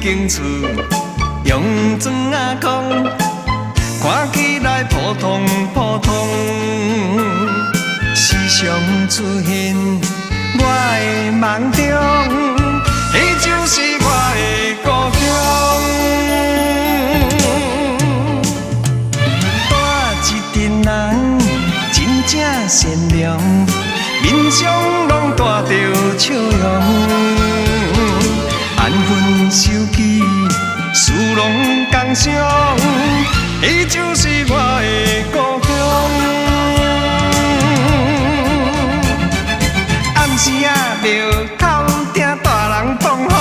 间厝，用砖仔空，看起来普通普通。时常出现我的梦中，迄就是我的故乡。带一群人真正善良，面上拢带着笑容。安分守己，事拢同上，迄就是我的故乡。暗时啊，庙口听大人放风，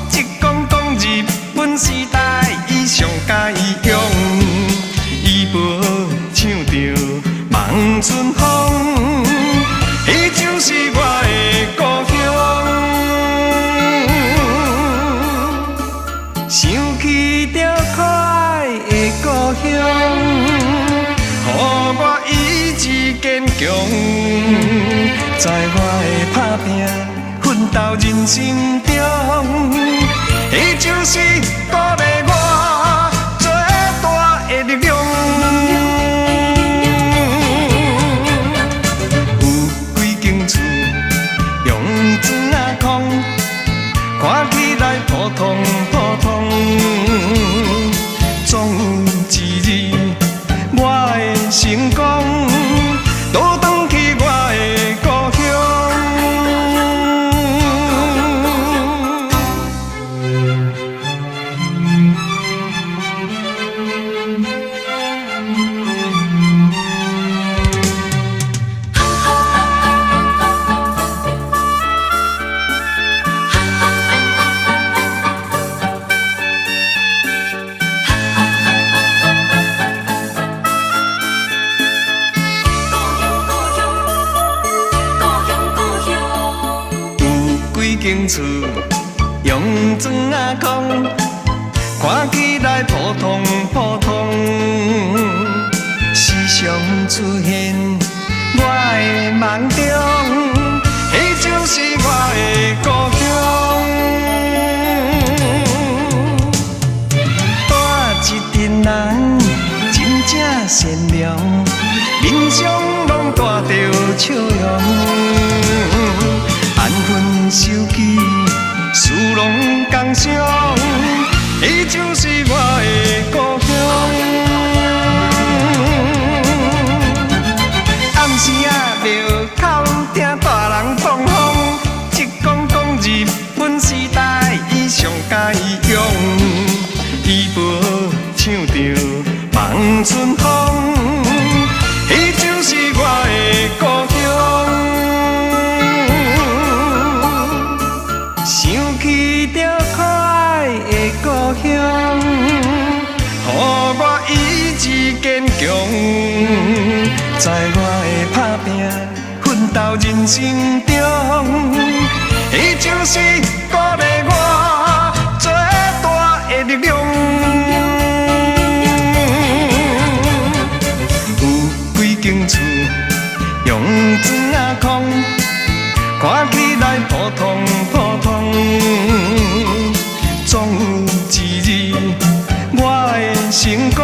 一讲讲日本时代伊上佳用，伊无唱着望春风，迄就是我的故乡。想起着可爱的故乡，予我意志坚强，在我的打拼奋斗人生中，迄就是鼓励我做大的力量。有几间厝用砖仔空，看起来普通普通，总有一日我会成功，倒转去我的故乡。间厝用砖仔空，看起来普通普通。时常出现我的梦中，迄就是我的故乡。带一群人真正善良，面上拢带着笑容。安分守己，事拢同上，迄就是我的故乡。暗时啊，庙口听大人放风，一讲讲日本时代伊上佳用，伊无唱着望春风，迄就是我的故乡。想起着可爱的故乡，予我意志坚强，在我的打拼奋斗人生中，迄就是鼓励我做大的力量。有几间厝用砖仔空，看起来普通普通，总有一日我会成功。